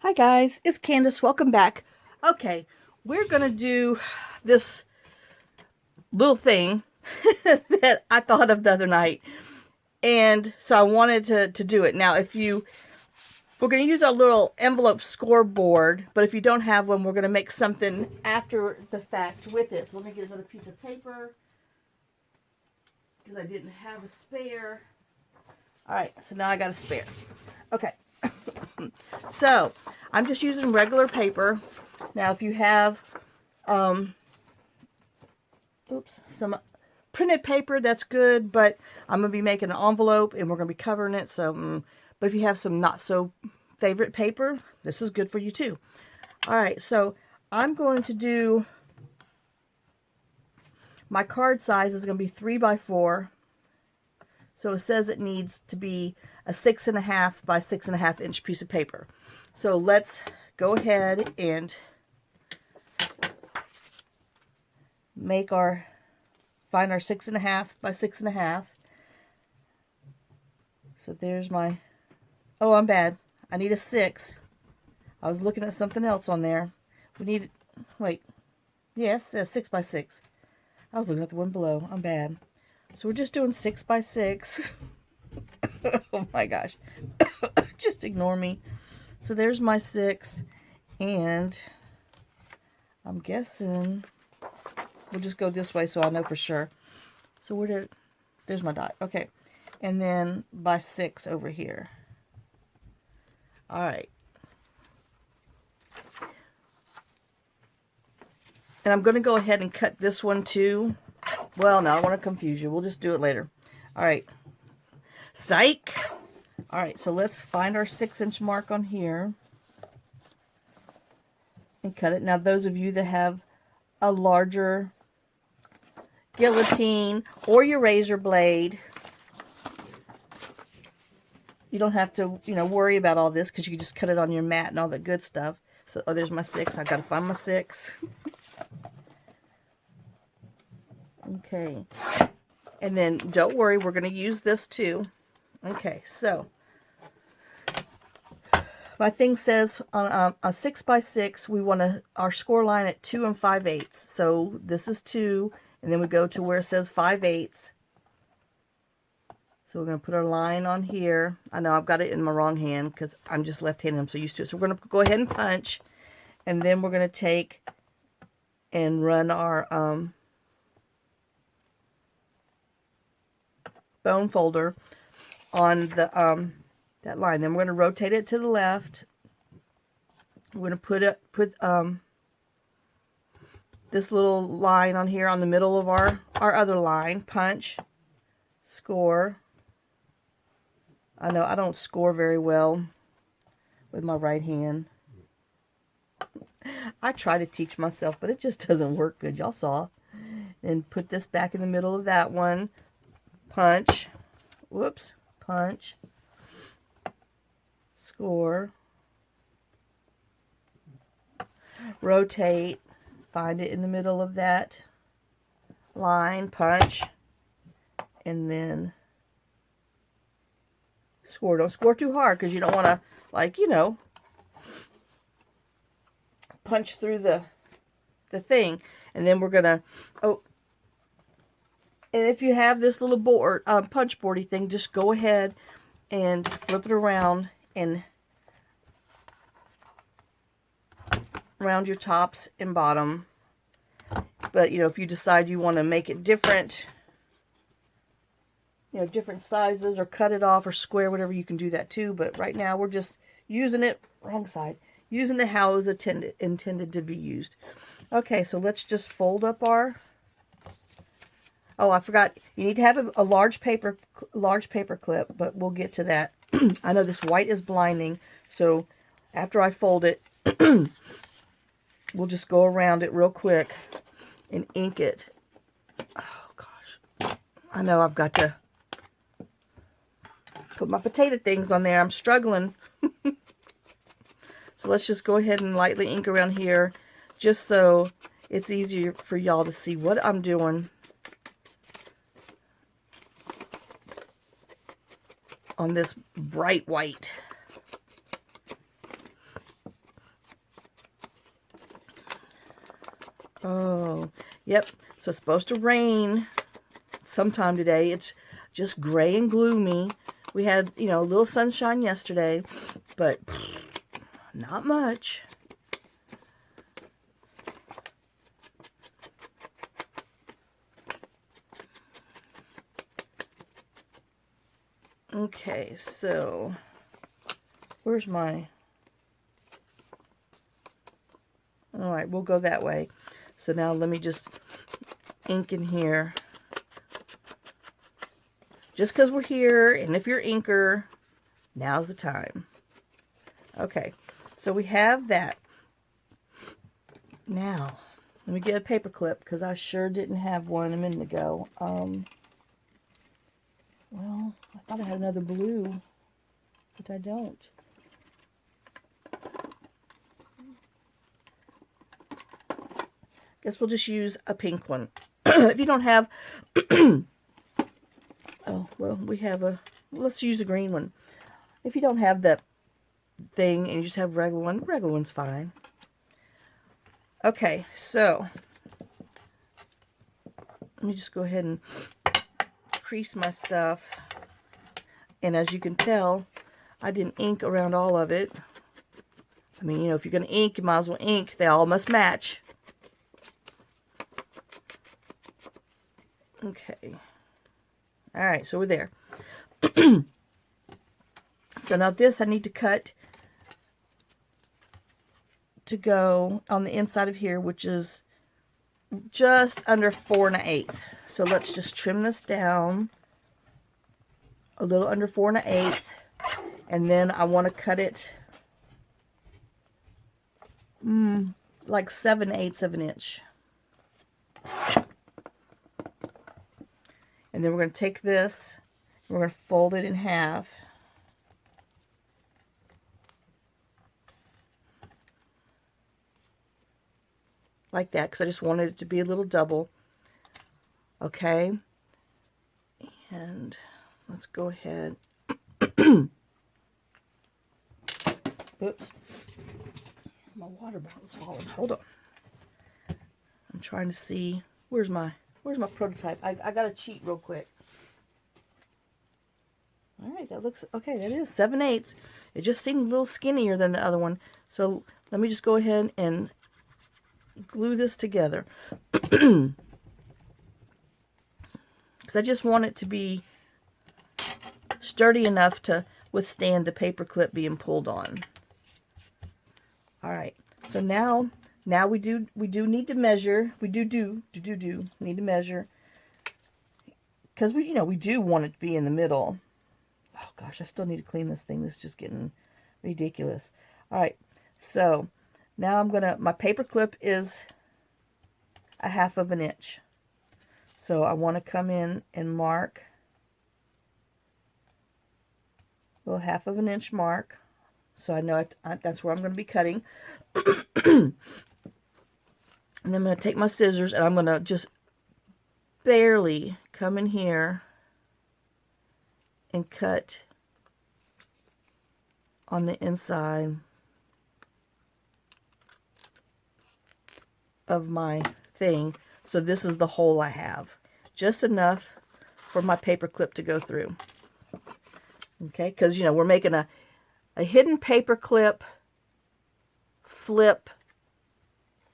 Hi guys, it's Candace. Welcome back. Okay, we're gonna do this little thing that I thought of the other night, and so I wanted to do it. Now, we're gonna use our little envelope scoreboard, but if you don't have one, we're gonna make something after the fact with it. So let me get another piece of paper because I didn't have a spare. All right, so now I got a spare. Okay. So I'm just using regular paper. Now if you have some printed paper, that's good, but I'm going to be making an envelope and we're going to be covering it. So but if you have some not so favorite paper, this is good for you too. All right, so I'm going to do, my card size is going to be 3x4. So it says it needs to be a 6.5 by 6.5 inch piece of paper. So let's go ahead and find our 6.5 by 6.5. So there's my, oh, I'm bad. I need a 6. I was looking at something else on there. We need, wait, yes, a 6 by 6. I was looking at the one below. I'm bad. So we're just doing 6 by 6. Oh my gosh. Just ignore me. So there's my 6. And I'm guessing we'll just go this way so I know for sure. So there's my dot. Okay. And then by 6 over here. All right. And I'm going to go ahead and cut this one too. Well, no, I want to confuse you. We'll just do it later. All right. Psych. All right, so let's find our 6-inch mark on here and cut it. Now, those of you that have a larger guillotine or your razor blade, you don't have to, worry about all this because you can just cut it on your mat and all that good stuff. So, oh, there's my 6. I've got to find my 6. Okay. And then don't worry, we're going to use this too. Okay, so my thing says on a 6 by 6, we want our score line at 2 5/8. So this is 2, and then we go to where it says 5/8. So we're going to put our line on here. I know I've got it in my wrong hand because I'm just left-handed. I'm so used to it. So we're going to go ahead and punch, and then we're going to take and run our bone folder on the that line. Then we're going to rotate it to the left. We're going to put this little line on here on the middle of our other line. Punch, score. I know I don't score very well with my right hand. I try to teach myself, but it just doesn't work good. Y'all saw. Then put this back in the middle of that one. Punch. Whoops. Punch. Score. Rotate. Find it in the middle of that line. Punch. And then score. Don't score too hard because you don't want to, punch through the thing. And then we're going to, and if you have this little board, punch boardy thing, just go ahead and flip it around and around your tops and bottom. But, if you decide you want to make it different, different sizes or cut it off or square, whatever, you can do that too. But right now we're just using it, wrong side, using it how it was intended to be used. Okay, so let's just fold up our, oh, I forgot, you need to have a large paper clip, but we'll get to that. I know this white is blinding, so after I fold it, we'll just go around it real quick and ink it. Oh, gosh. I know I've got to put my potato things on there. I'm struggling. So let's just go ahead and lightly ink around here just so it's easier for y'all to see what I'm doing on this bright white. Oh, yep. So it's supposed to rain sometime today. It's just gray and gloomy. We had, you know, a little sunshine yesterday, but not much. Okay, so where's my... All right, we'll go that way. So now let me just ink in here. Just because we're here, and if you're inker, now's the time. Okay, so we have that. Now, let me get a paper clip, because I sure didn't have one a minute ago. Well, I thought I had another blue, but I don't. Guess we'll just use a pink one. If you don't have... Oh, well, we have a... Let's use a green one. If you don't have that thing and you just have regular one's fine. Okay, so let me just go ahead and crease my stuff. And as you can tell, I didn't ink around all of it. I mean, you know, if you're going to ink, you might as well ink. They all must match. Okay. All right, so we're there. So now this I need to cut to go on the inside of here, which is just under 4 1/8. So let's just trim this down a little under 4 1/8, and then I want to cut it like 7/8 of an inch. And then we're going to take this, we're going to fold it in half. Like that, because I just wanted it to be a little double. Okay. And let's go ahead. Oops. My water bottle's falling. Hold on. I'm trying to see. Where's my prototype? I gotta cheat real quick. Alright, that looks okay. That is 7/8. It just seemed a little skinnier than the other one. So let me just go ahead and glue this together. Because I just want it to be sturdy enough to withstand the paper clip being pulled on. Alright, so now we do need to measure. We do need to measure, because we do want it to be in the middle. Oh gosh, I still need to clean this thing. This is just getting ridiculous. All right, so now my paper clip is 1/2 of an inch. So I want to come in and mark a little 1/2 of an inch mark. So I know that's where I'm going to be cutting. And then I'm going to take my scissors and I'm going to just barely come in here and cut on the inside of my thing. So this is the hole I have. Just enough for my paper clip to go through. Okay, because, we're making a hidden paper clip flip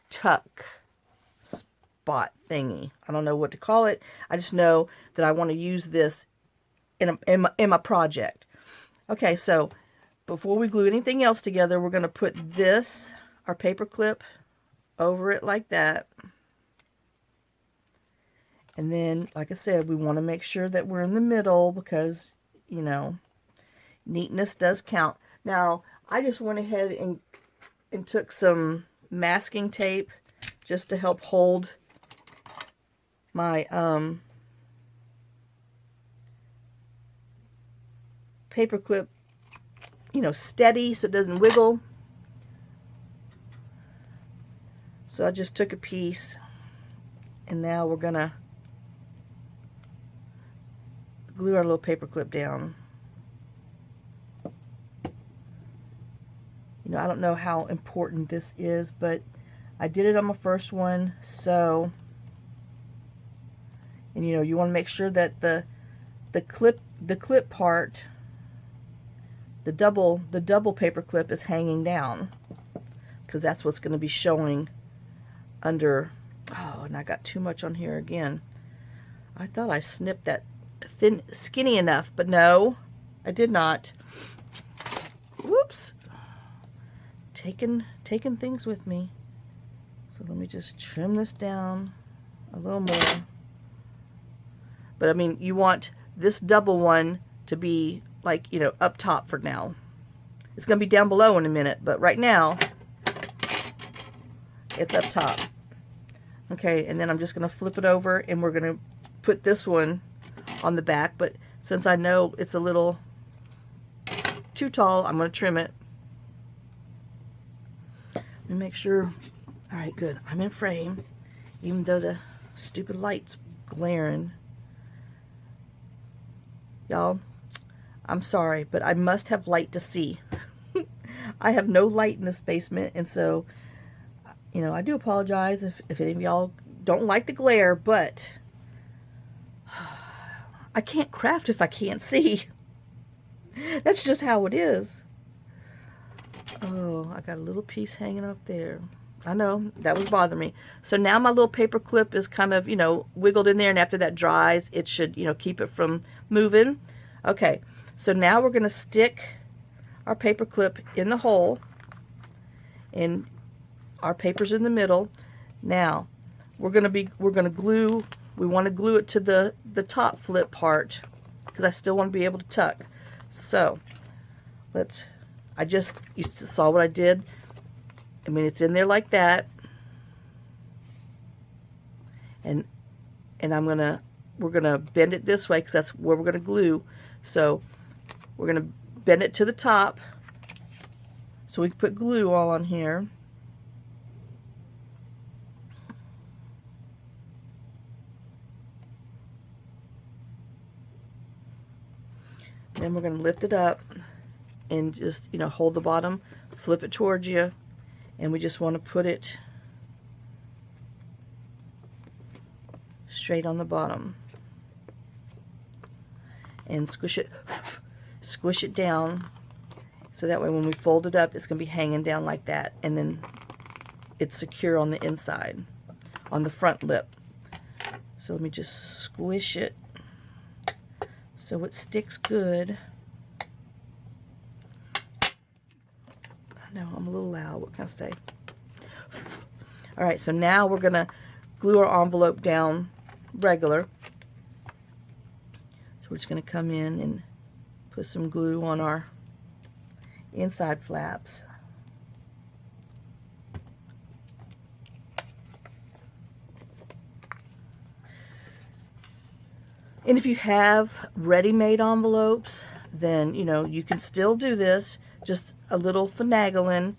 tuck spot thingy. I don't know what to call it. I just know that I want to use this in my project. Okay, so before we glue anything else together, we're going to put this, our paper clip, over it like that. And then, like I said, we want to make sure that we're in the middle because, neatness does count. Now, I just went ahead and took some masking tape just to help hold my paper clip, steady so it doesn't wiggle. So I just took a piece, and now we're gonna glue our little paper clip down. I don't know how important this is, but I did it on my first one, so, and you know, you want to make sure that the clip part, the double paper clip is hanging down, because that's what's going to be showing under. Oh, and I got too much on here again. I thought I snipped that skinny enough, but no, I did not. Whoops. Taking things with me. So let me just trim this down a little more. But I mean, you want this double one to be like, you know, up top for now. It's going to be down below in a minute, but right now it's up top. Okay, and then I'm just going to flip it over, and we're going to put this one on the back, but since I know it's a little too tall, I'm going to trim it. Let me make sure. All right, good. I'm in frame, even though the stupid light's glaring. Y'all, I'm sorry, but I must have light to see. I have no light in this basement, and so, you know, I do apologize if any of y'all don't like the glare, but I can't craft if I can't see. That's just how it is. Oh, I got a little piece hanging up there. I know, that was bothering me. So now my little paper clip is kind of, you know, wiggled in there, and after that dries, it should, you know, keep it from moving. Okay, so now we're going to stick our paper clip in the hole, and our paper's in the middle. Now, we're going to glue, we want to glue it to the top flip part, because I still want to be able to tuck. So, you saw what I did. I mean, it's in there like that, and we're gonna bend it this way, because that's where we're gonna glue. So we're gonna bend it to the top, so we can put glue all on here. Then we're gonna lift it up and just, you know, hold the bottom, flip it towards you. And we just want to put it straight on the bottom. And squish it down. So that way when we fold it up, it's going to be hanging down like that. And then it's secure on the inside, on the front lip. So let me just squish it so it sticks good. No, I'm a little loud. What can I say? All right, so now we're going to glue our envelope down regular. So we're just going to come in and put some glue on our inside flaps. And if you have ready-made envelopes, then, you know, you can still do this. Just a little finagling.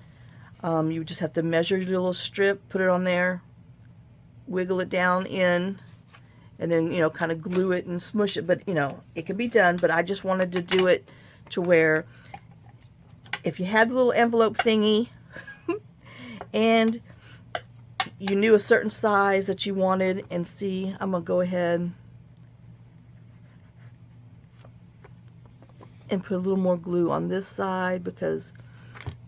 You just have to measure your little strip, put it on there, wiggle it down in, and then, you know, kind of glue it and smush it. But, you know, it can be done, but I just wanted to do it to where if you had the little envelope thingy and you knew a certain size that you wanted, and see, I'm going to go ahead and put a little more glue on this side because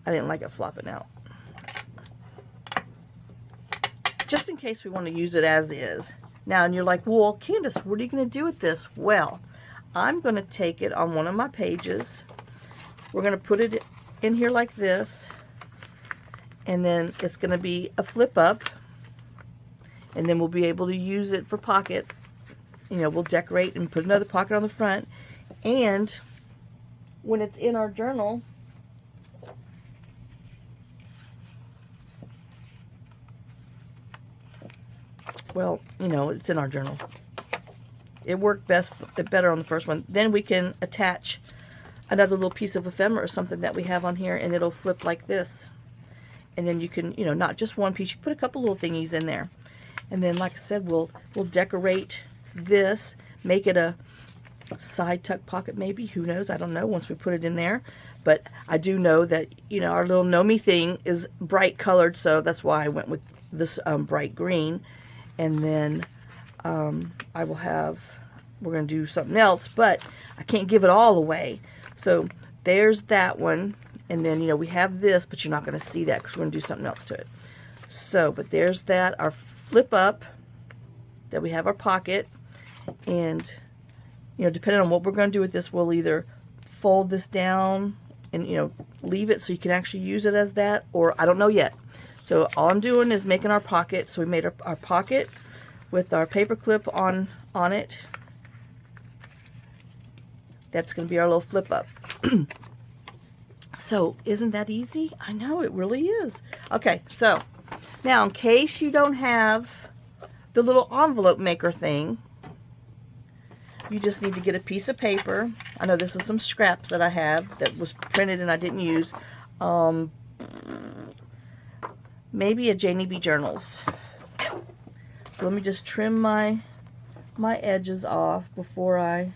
I didn't like it flopping out. Just in case we want to use it as is. Now, and you're like, well, Candace, what are you going to do with this? Well, I'm going to take it on one of my pages. We're going to put it in here like this. And then it's going to be a flip up. And then we'll be able to use it for pocket. You know, we'll decorate and put another pocket on the front. And when it's in our journal, well, you know, it's in our journal. It worked better on the first one. Then we can attach another little piece of ephemera or something that we have on here, and it'll flip like this. And then you can, you know, not just one piece, you put a couple little thingies in there. And then, like I said, we'll decorate this, make it a side tuck pocket maybe, who knows, I don't know, once we put it in there. But I do know that, you know, our little Nomi thing is bright colored, so that's why I went with this bright green. And then I will have, we're going to do something else, but I can't give it all away. So there's that one. And then, you know, we have this, but you're not going to see that because we're going to do something else to it. So, but there's that, our flip up, that we have our pocket. And, you know, depending on what we're going to do with this, we'll either fold this down and, you know, leave it so you can actually use it as that, or I don't know yet. So all I'm doing is making our pocket. So we made our pocket with our paper clip on it. That's going to be our little flip up. So isn't that easy? I know, it really is. Okay, so now in case you don't have the little envelope maker thing, you just need to get a piece of paper. I know this is some scraps that I have that was printed and I didn't use. Maybe a Janie B. Journals. So let me just trim my edges off before I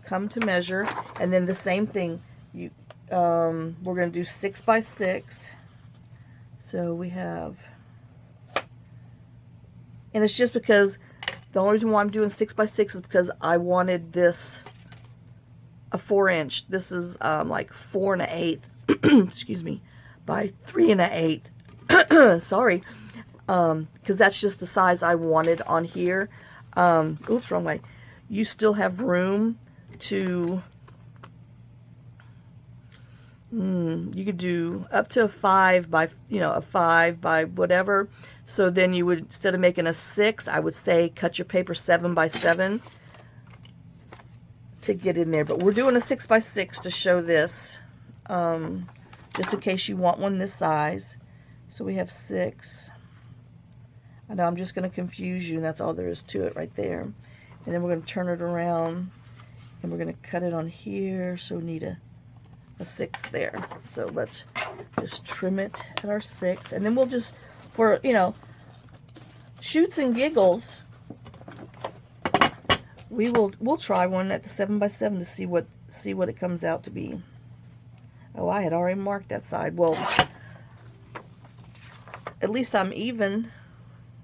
come to measure. And then the same thing, we're going to do 6 by 6. So we have, and it's just because the only reason why I'm doing 6 by 6 is because I wanted this a 4-inch. This is like 4 1/8, excuse me, by 3 1/8. Sorry, because that's just the size I wanted on here. Oops, wrong way. You still have room to, you could do up to a 5 by, you know, a 5 by whatever. So then you would, instead of making a 6, I would say cut your paper 7 by 7 to get in there. But we're doing a 6 by 6 to show this, just in case you want one this size. So we have 6. I know I'm just going to confuse you, and that's all there is to it right there. And then we're going to turn it around, and we're going to cut it on here. So we need a 6 there. So let's just trim it at our 6, and then we'll just, for, you know, shoots and giggles, we'll try one at the 7 by 7 to see what it comes out to be. Oh, I had already marked that side. Well, at least I'm even.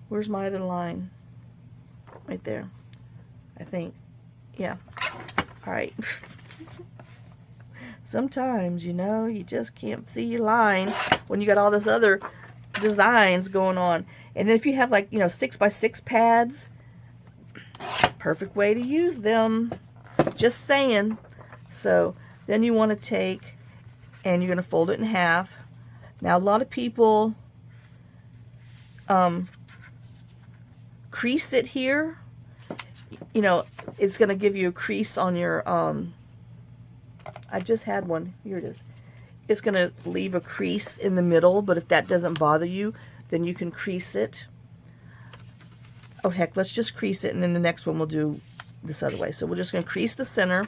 Where's my other line? Right there, I think. Yeah. All right. Sometimes, you know, you just can't see your line when you got all this other designs going on. And then if you have, like, you know, 6 by 6 pads, perfect way to use them. Just saying. So then you want to take, and you're going to fold it in half. Now, a lot of people crease it here. You know, it's going to give you a crease on your, I just had one. Here it is. It's going to leave a crease in the middle, but if that doesn't bother you, then you can crease it. Oh, heck, let's just crease it, and then the next one we'll do this other way. So we're just going to crease the center.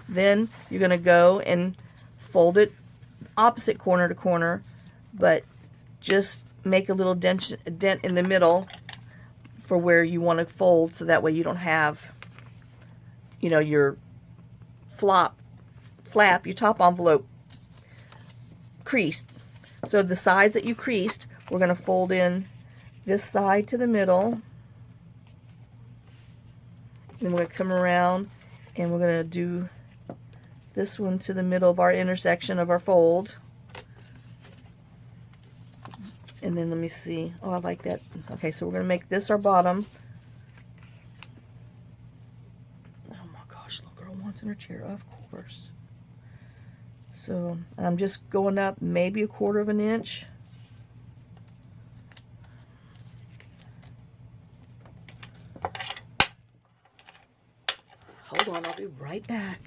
Then you're going to go and fold it opposite corner to corner, but just make a little dent in the middle for where you want to fold, so that way you don't have, you know, your flap, your top envelope creased. So the sides that you creased, we're going to fold in this side to the middle. Then we're going to come around and we're going to do this one to the middle of our intersection of our fold. And then let me see. Oh, I like that. Okay, so we're going to make this our bottom. Oh my gosh, little girl wants in her chair, of course. So I'm just going up maybe 1/4 of an inch. Hold on, I'll be right back.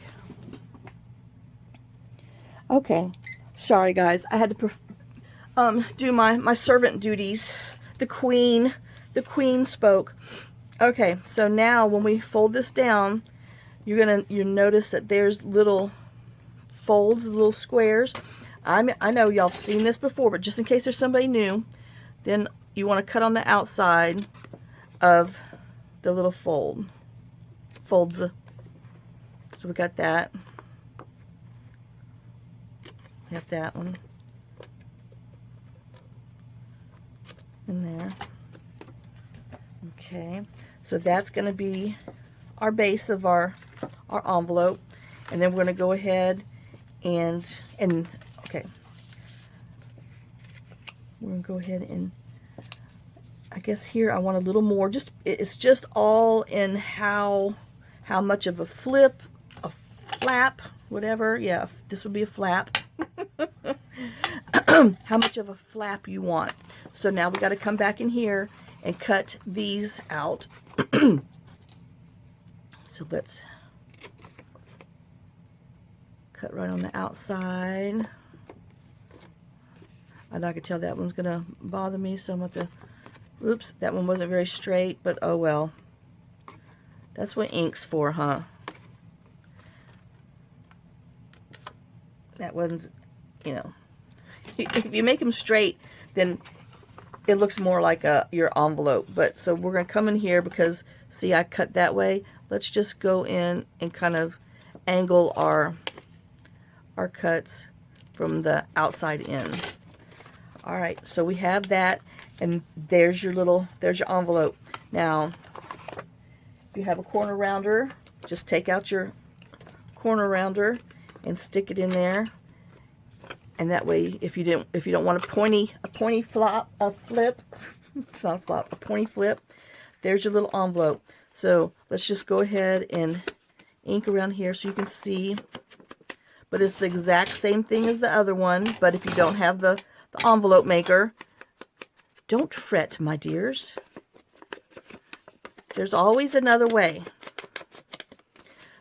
Okay, sorry guys, I had to do my servant duties. The queen spoke. Okay, so now when we fold this down, you'll notice that there's little folds, little squares. I know y'all have seen this before, but just in case there's somebody new, then you want to cut on the outside of the little folds. So we got that. We have that one. in there. Okay, so that's going to be our base of our envelope, and then we're going to go ahead and okay, we're going to go ahead and I guess here I want a little more. Just it's just all in how much of a flip, a flap, whatever. Yeah, this would be a flap. How much of a flap you want. So now we got to come back in here and cut these out. So let's cut right on the outside. And I could tell that one's gonna bother me, so I'm going to, oops, that one wasn't very straight, but oh well. That's what ink's for, huh? That one's, you know, if you make them straight, then it looks more like your envelope. But so we're going to come in here because, see, I cut that way. Let's just go in and kind of angle our cuts from the outside in. All right, so we have that, and there's your envelope. Now, if you have a corner rounder, just take out your corner rounder and stick it in there. And that way, if you don't want a pointy flip, it's not a flop, a pointy flip, there's your little envelope. So let's just go ahead and ink around here so you can see. But it's the exact same thing as the other one. But if you don't have the envelope maker, don't fret, my dears. There's always another way.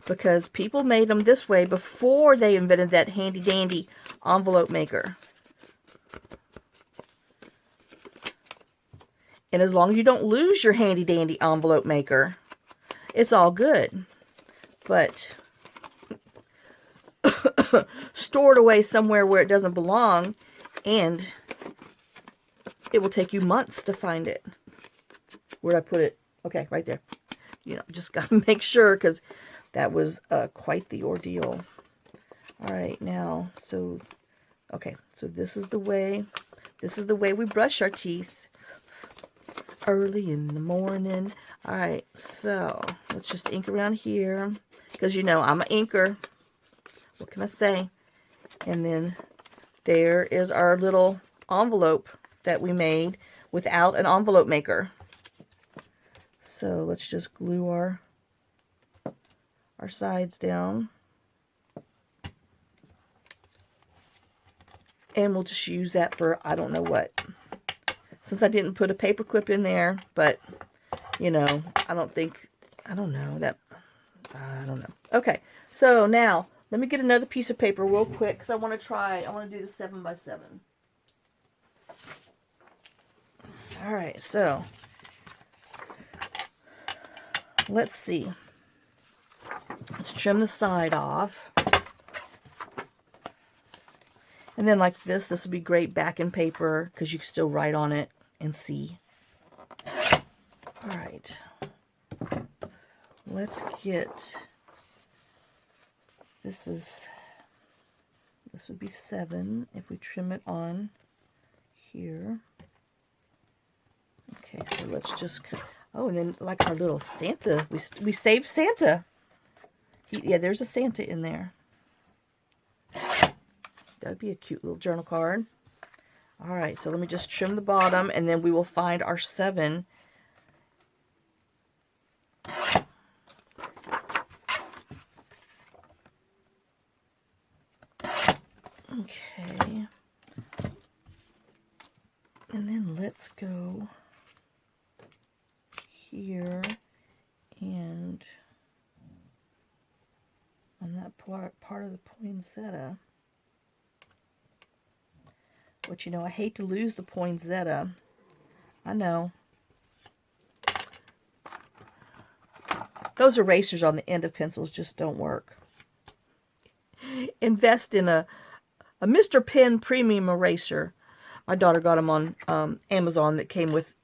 Because people made them this way before they invented that handy dandy envelope maker. And as long as you don't lose your handy dandy envelope maker, it's all good. But store it away somewhere where it doesn't belong, and it will take you months to find it. Where'd I put it? Okay, right there. You know, just got to make sure, because that was quite the ordeal. All right, now, so, okay, so this is the way we brush our teeth early in the morning. All right, so let's just ink around here, because you know I'm an inker. What can I say? And then there is our little envelope that we made without an envelope maker. So let's just glue our sides down. And we'll just use that for I don't know what. Since I didn't put a paper clip in there, but you know, I don't know. Okay, so now let me get another piece of paper real quick, because I want to do the 7x7. All right, so let's see. Let's trim the side off. And then like this would be great backing paper, because you can still write on it and see. All right. Let's get, this would be 7 if we trim it on here. Okay, so let's just cut. Oh, and then like our little Santa, we saved Santa. Yeah, there's a Santa in there. That'd be a cute little journal card. All right, so let me just trim the bottom, and then we will find our 7. Okay. And then let's go here and on that part of the poinsettia. But you know, I hate to lose the poinsettia. I know. Those erasers on the end of pencils just don't work. Invest in a Mr. Pen Premium Eraser. My daughter got them on Amazon that came with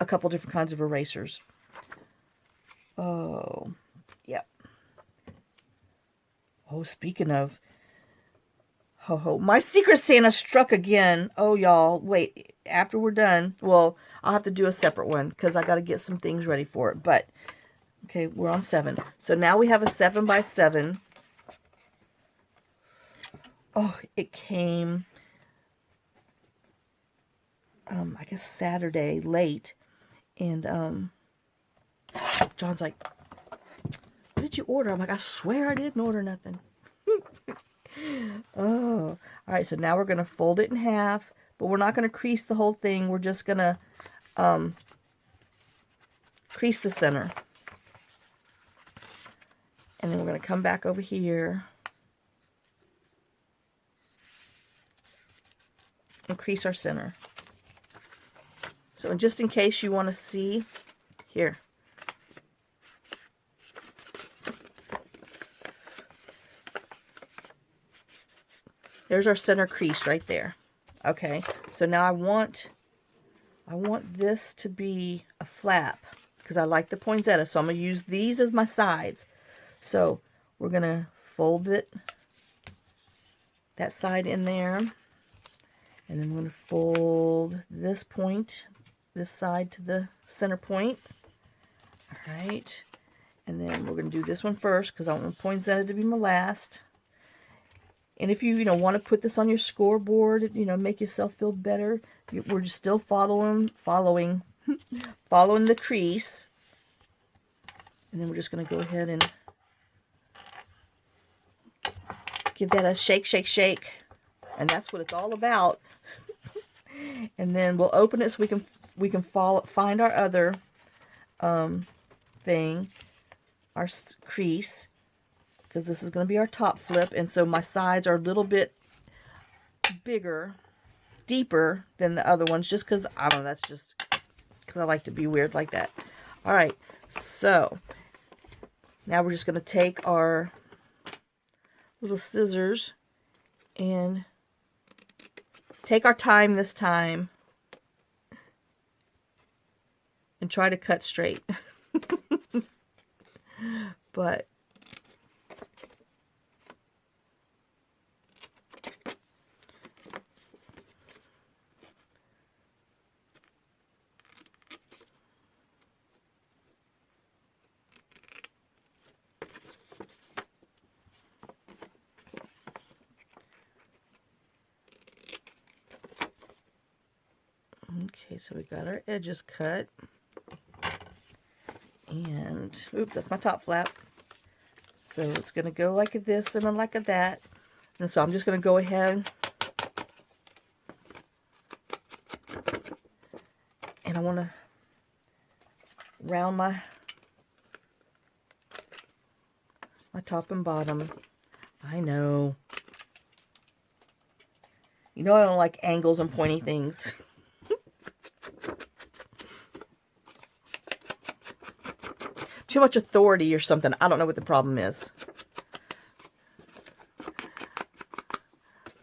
a couple different kinds of erasers. Oh, yep. Oh, speaking of, Ho ho. My Secret Santa struck again. Oh, y'all. Wait. After we're done, well, I'll have to do a separate one because I got to get some things ready for it. But, okay, we're on 7. So now we have a 7 by 7. Oh, it came, I guess Saturday late. And, John's like, what did you order? I'm like, I swear I didn't order nothing. Oh, all right. So now we're going to fold it in half, but we're not going to crease the whole thing. We're just going to crease the center. And then we're going to come back over here and crease our center. So just in case you want to see, here. There's our center crease right there. Okay, so now I want this to be a flap because I like the poinsettia. So I'm going to use these as my sides. So we're going to fold it, that side in there. And then we're going to fold this point, this side to the center point. All right. And then we're going to do this one first because I want the poinsettia to be my last. And if you want to put this on your scoreboard, make yourself feel better, we're just still following the crease. And then we're just going to go ahead and give that a shake, shake, shake. And that's what it's all about. And then we'll open it so we can find our other thing, our crease. Because this is going to be our top flip, and so my sides are a little bit bigger, deeper than the other ones, just because, I don't know, that's just because I like to be weird like that. All right, so now we're just going to take our little scissors and take our time this time and try to cut straight. But okay, so we got our edges cut. And, oops, that's my top flap. So it's going to go like this and then like that. And so I'm just going to go ahead and I want to round my top and bottom. I know. I don't like angles and pointy things. Too much authority or something. I don't know what the problem is.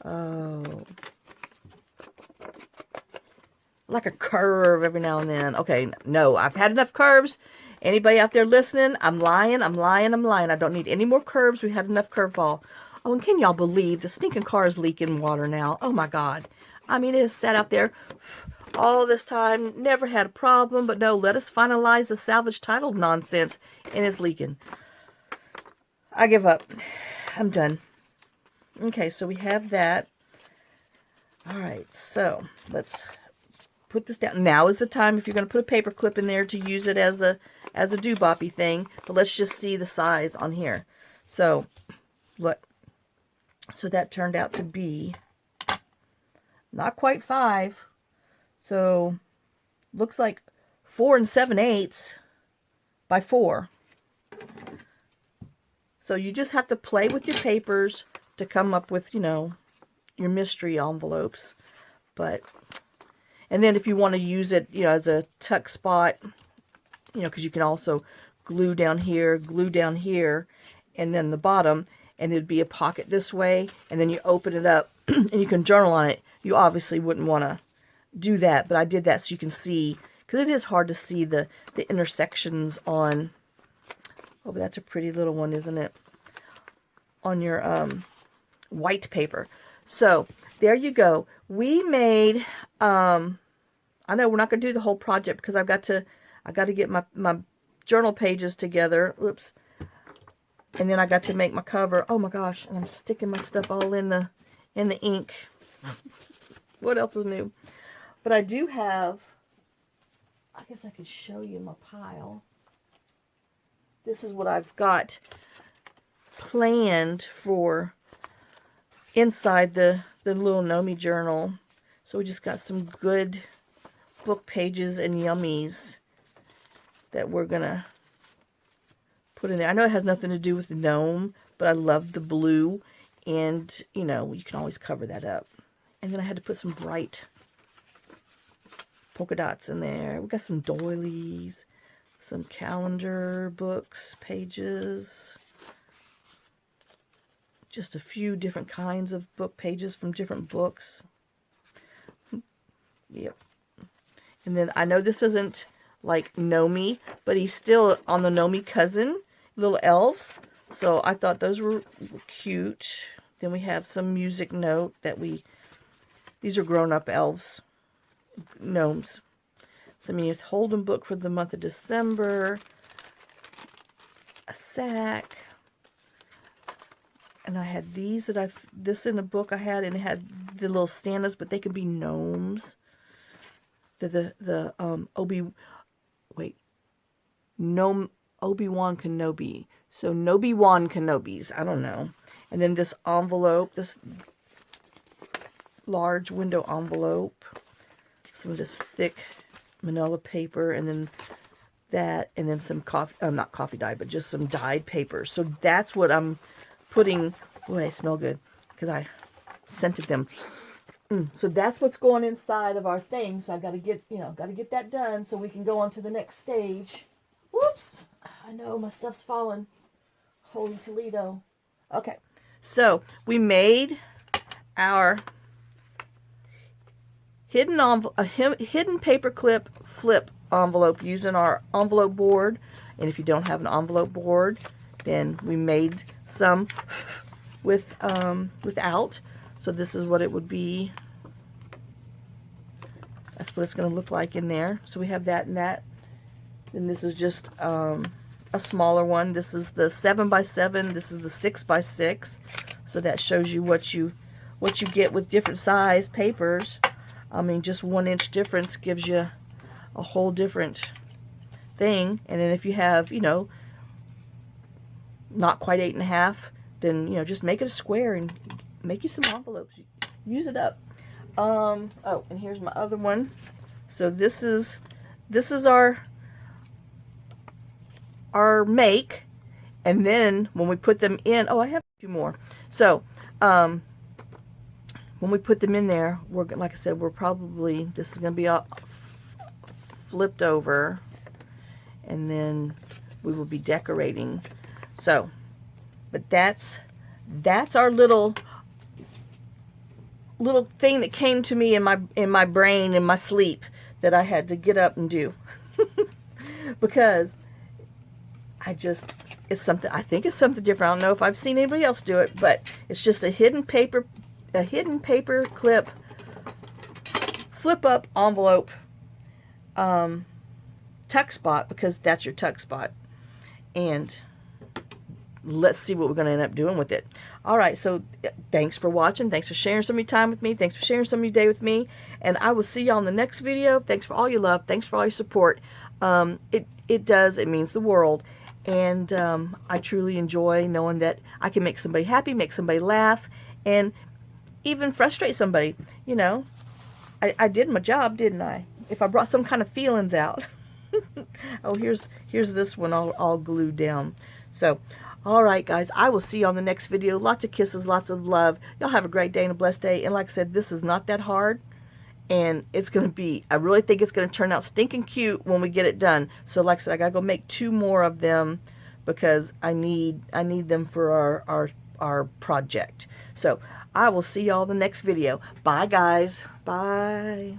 Oh. Like a curve every now and then. Okay, no, I've had enough curves. Anybody out there listening? I'm lying. I don't need any more curves. We had enough curveball. Oh, and can y'all believe the stinking car is leaking water now? Oh my God. I mean, it has sat out there all this time, never had a problem, but no, let us finalize the salvage title nonsense, and it's leaking. I give up. I'm done. Okay, so we have that. All right, so let's put this down. Now is the time, if you're going to put a paper clip in there, to use it as a doo-boppy thing, but let's just see the size on here. So, look. So that turned out to be not quite 5. So, looks like 4 7/8 by 4. So you just have to play with your papers to come up with, your mystery envelopes. And then if you want to use it, as a tuck spot, because you can also glue down here, and then the bottom, and it'd be a pocket this way, and then you open it up, and you can journal on it. You obviously wouldn't want to do that, but I did that so you can see, because it is hard to see the intersections on, oh, but that's a pretty little one, isn't it, on your white paper. So there you go. We made, I know we're not going to do the whole project because I got to get my journal pages together. Oops. And then I got to make my cover. Oh my gosh. And I'm sticking my stuff all in the ink. What else is new? But I do have, I guess I could show you my pile. This is what I've got planned for inside the little Nomi journal. So we just got some good book pages and yummies that we're gonna put in there. I know it has nothing to do with the gnome, but I love the blue, and you know, you can always cover that up. And then I had to put some bright polka dots in there. We got some doilies, some calendar books, pages, just a few different kinds of book pages from different books. Yep. And then I know this isn't like Nomi, but he's still on the Nomi cousin, little elves. So I thought those were cute. Then we have some music note that these are grown-up elves, gnomes. Some Holden book for the month of December, a sack, and I had these that this in a book I had, and it had the little Santas, but they can be gnomes. Obi-Wan Kenobi. So Nobi-Wan Kenobis. I don't know. And then this envelope, this large window envelope. Some of this thick manila paper, and then that, and then some coffee, not coffee dye, but just some dyed paper. So that's what I'm putting. Oh, they smell good because I scented them. So that's what's going inside of our thing. So I got to get, got to get that done so we can go on to the next stage. Whoops! I know my stuff's falling. Holy Toledo. Okay, so we made our hidden paperclip flip envelope using our envelope board. And if you don't have an envelope board, then we made some without. So this is what it would be. That's what it's going to look like in there. So we have that and that. And this is just a smaller one. This is the 7x7. This is the 6x6. So that shows you what you get with different size papers. I mean, just 1 inch difference gives you a whole different thing. And then if you have, not quite 8.5, then, just make it a square and make you some envelopes. Use it up. Oh, and here's my other one. So this is our make. And then when we put them in, oh, I have a few more. So, when we put them in there, we're, like I said, this is going to be all flipped over, and then we will be decorating. So, but that's our little thing that came to me in my brain, in my sleep, that I had to get up and do. Because it's something, I think it's something different. I don't know if I've seen anybody else do it, but it's just a hidden paper clip flip up envelope tuck spot, because that's your tuck spot. And let's see what we're going to end up doing with it. All right, so thanks for watching. Thanks for sharing some of your time with me. Thanks for sharing some of your day with me. And I will see you on the next video. Thanks for all your love. Thanks for all your support. It means the world. And I truly enjoy knowing that I can make somebody happy, make somebody laugh, and even frustrate somebody. I did my job, didn't I? If I brought some kind of feelings out. Oh, here's this one all glued down. So, all right, guys, I will see you on the next video. Lots of kisses, lots of love. Y'all have a great day and a blessed day. And like I said, this is not that hard. And it's going to be, I really think it's going to turn out stinking cute when we get it done. So like I said, I got to go make 2 more of them because I need them for our project. So I will see y'all in the next video. Bye, guys. Bye.